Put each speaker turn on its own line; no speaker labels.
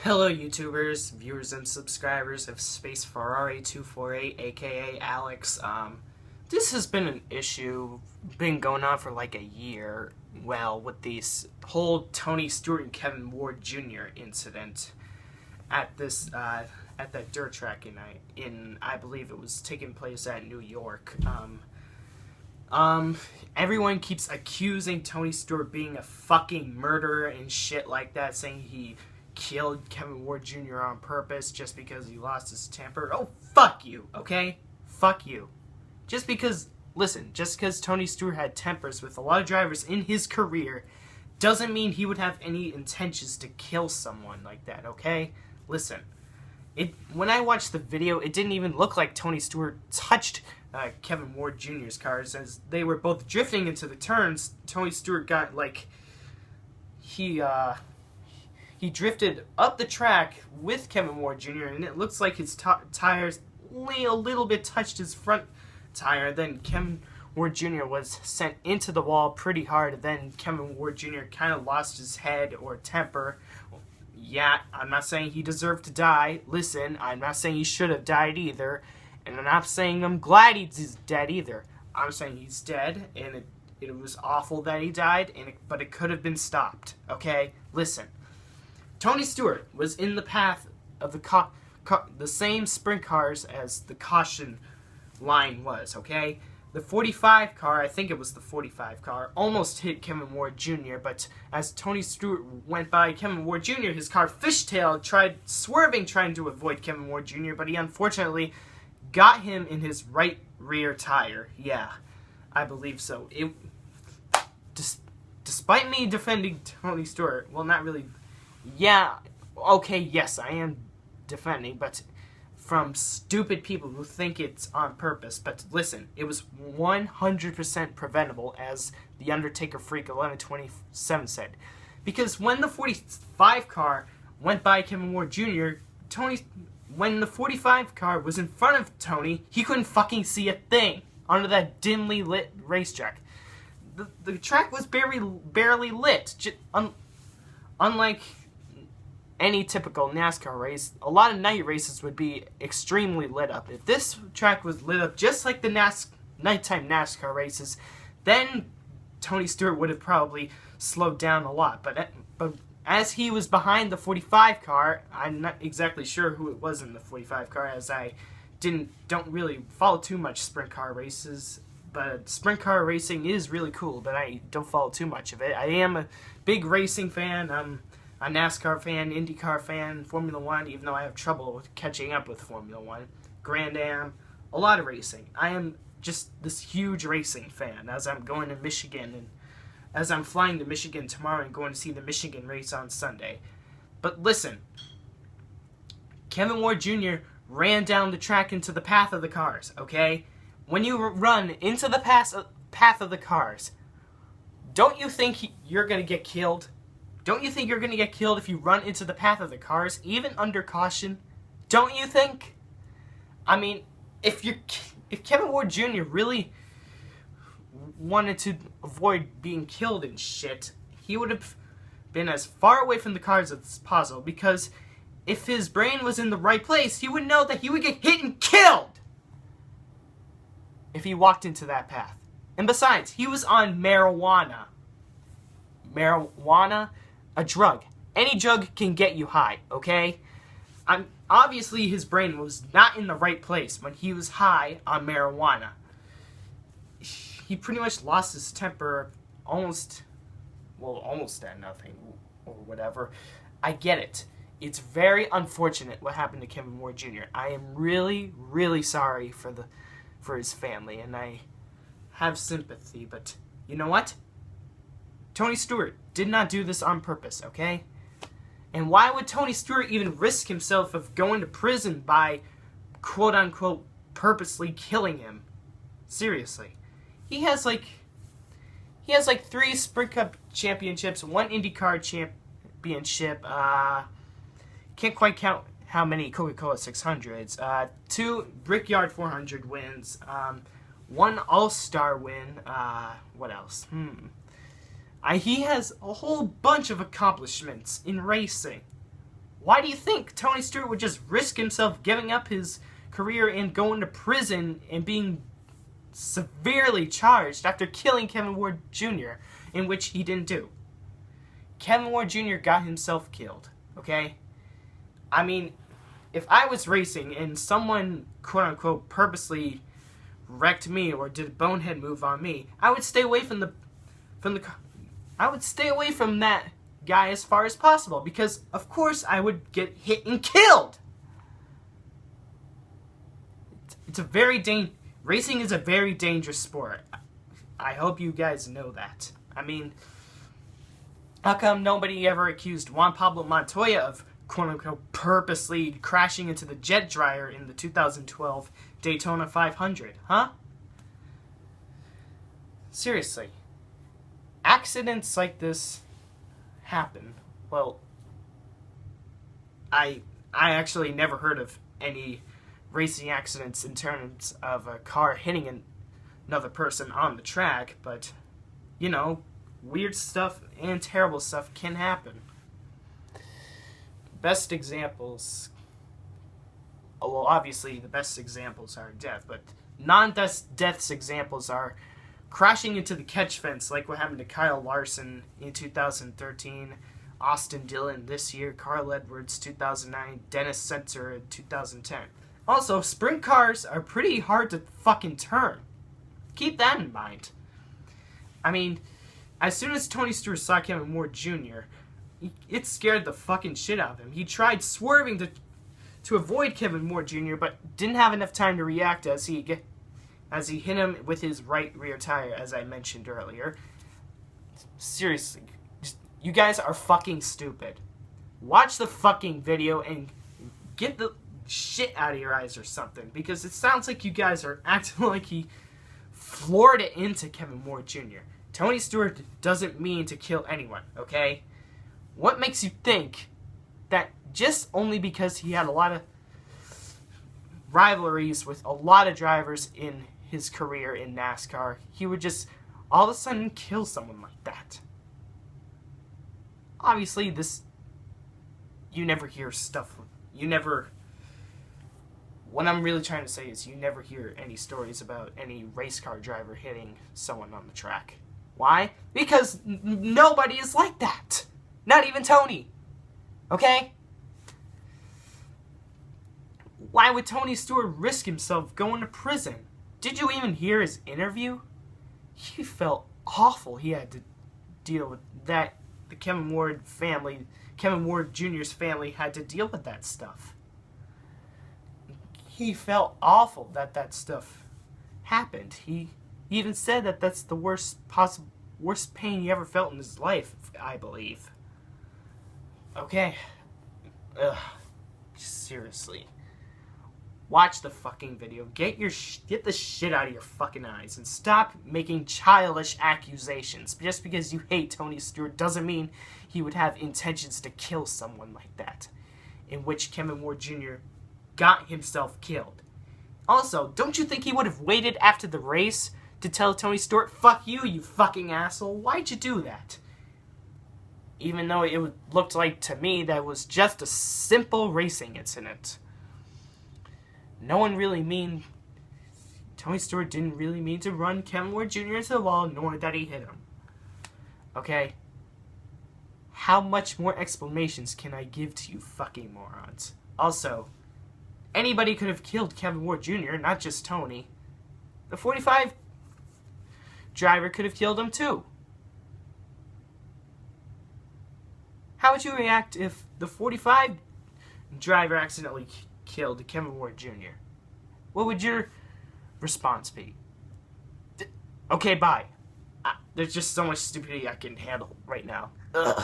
Hello YouTubers, viewers and subscribers of Space Ferrari 248, aka Alex. This has been an issue, been going on for like a year, well, with this whole Tony Stewart and Kevin Ward Jr. incident at this, at that dirt track I believe it was taking place at New York. Everyone keeps accusing Tony Stewart being a fucking murderer and shit like that, saying he killed Kevin Ward Jr. on purpose just because he lost his temper. Oh, fuck you, okay? Fuck you. Just because, listen, just because Tony Stewart had tempers with a lot of drivers in his career doesn't mean he would have any intentions to kill someone like that, okay? Listen, when I watched the video, it didn't even look like Tony Stewart touched Kevin Ward Jr.'s cars. As they were both drifting into the turns, Tony Stewart got, like, he drifted up the track with Kevin Ward Jr., and it looks like his tires only a little bit touched his front tire. Then Kevin Ward Jr. was sent into the wall pretty hard. Then Kevin Ward Jr. kind of lost his head or temper. Yeah, I'm not saying he deserved to die. Listen, I'm not saying he should have died either. And I'm not saying I'm glad he's dead either. I'm saying he's dead, and it was awful that he died, but it could have been stopped, okay? Listen. Tony Stewart was in the path of the same sprint cars as the caution line was, okay? The 45 car, I think it was the 45 car, almost hit Kevin Ward Jr., but as Tony Stewart went by Kevin Ward Jr., his car fishtailed, swerving, trying to avoid Kevin Ward Jr., but he unfortunately got him in his right rear tire. Yeah, I believe so. Despite me defending Tony Stewart, well, not really. Yeah, okay, yes, I am defending, but from stupid people who think it's on purpose. But listen, it was 100% preventable, as the Undertaker Freak 1127 said. Because when the 45 car went by Kevin Ward Jr., when the 45 car was in front of Tony, he couldn't fucking see a thing onto that dimly lit racetrack. The track was barely lit, unlike any typical NASCAR race. A lot of night races would be extremely lit up. If this track was lit up just like the nighttime NASCAR races, then Tony Stewart would have probably slowed down a lot. But as he was behind the 45 car, I'm not exactly sure who it was in the 45 car, as I don't really follow too much sprint car races. But sprint car racing is really cool, but I don't follow too much of it. I am a big racing fan. I'm a NASCAR fan, IndyCar fan, Formula 1, even though I have trouble with catching up with Formula 1. Grand Am, a lot of racing. I am just this huge racing fan, as I'm going to Michigan, and as I'm flying to Michigan tomorrow and going to see the Michigan race on Sunday. But listen, Kevin Ward Jr. ran down the track into the path of the cars, okay? When you run into the path of the cars, don't you think you're going to get killed? Don't you think you're going to get killed if you run into the path of the cars, even under caution? Don't you think? I mean, if Kevin Ward Jr. really wanted to avoid being killed and shit, he would have been as far away from the cars as possible, because if his brain was in the right place, he would know that he would get hit and killed if he walked into that path. And besides, he was on marijuana. Marijuana? A drug. Any drug can get you high, okay? Obviously, his brain was not in the right place when he was high on marijuana. He pretty much lost his temper almost at nothing, or whatever. I get it. It's very unfortunate what happened to Kevin Ward Jr. I am really, really sorry for his family, and I have sympathy, but you know what? Tony Stewart did not do this on purpose, okay? And why would Tony Stewart even risk himself of going to prison by, quote-unquote, purposely killing him? Seriously. He has like 3 Sprint Cup championships, 1 IndyCar championship, can't quite count how many Coca-Cola 600s, 2 Brickyard 400 wins, 1 All-Star win, what else? He has a whole bunch of accomplishments in racing. Why do you think Tony Stewart would just risk himself giving up his career and going to prison and being severely charged after killing Kevin Ward Jr., in which he didn't do? Kevin Ward Jr. got himself killed, okay? I mean, if I was racing and someone, quote-unquote, purposely wrecked me or did a bonehead move on me, I would stay away from I would stay away from that guy as far as possible, because of course I would get hit and killed. It's a very racing is a very dangerous sport. I hope you guys know that. I mean, how come nobody ever accused Juan Pablo Montoya of, quote-unquote, purposely crashing into the jet dryer in the 2012 Daytona 500, huh? Seriously. Accidents like this happen. Well, I actually never heard of any racing accidents in terms of a car hitting another person on the track, but, you know, weird stuff and terrible stuff can happen. Best examples, well, obviously the best examples are death, but non-deaths examples are crashing into the catch fence, like what happened to Kyle Larson in 2013, Austin Dillon this year, Carl Edwards 2009, Dennis Sensor in 2010. Also, sprint cars are pretty hard to fucking turn. Keep that in mind. I mean, as soon as Tony Stewart saw Kevin Ward Jr., it scared the fucking shit out of him. He tried swerving to avoid Kevin Ward Jr., but didn't have enough time to react as he hit him with his right rear tire, as I mentioned earlier. Seriously, you guys are fucking stupid. Watch the fucking video and get the shit out of your eyes or something, because it sounds like you guys are acting like he floored it into Kevin Ward Jr. Tony Stewart doesn't mean to kill anyone, okay? What makes you think that just only because he had a lot of rivalries with a lot of drivers in his career in NASCAR, he would just all of a sudden kill someone like that? Obviously, you never hear stuff, what I'm really trying to say is you never hear any stories about any race car driver hitting someone on the track. Why? Because nobody is like that. Not even Tony. Okay? Why would Tony Stewart risk himself going to prison? Did you even hear his interview? He felt awful. He had to deal with that. The Kevin Ward Jr.'s family had to deal with that stuff. He felt awful that stuff happened. He even said that that's the worst pain he ever felt in his life, I believe. Okay. Ugh. Seriously. Watch the fucking video. Get the shit out of your fucking eyes and stop making childish accusations. Just because you hate Tony Stewart doesn't mean he would have intentions to kill someone like that, in which Kevin Ward Jr. got himself killed. Also, don't you think he would have waited after the race to tell Tony Stewart, "Fuck you, you fucking asshole"? Why'd you do that? Even though it looked like to me that it was just a simple racing incident. Tony Stewart didn't really mean to run Kevin Ward Jr. into the wall, nor that he hit him. Okay? How much more explanations can I give to you fucking morons? Also, anybody could have killed Kevin Ward Jr., not just Tony. The 45 driver could have killed him too. How would you react if the 45 driver accidentally killed Kevin Ward Jr.? What would your response be? Okay, bye. There's just so much stupidity I can handle right now. Ugh.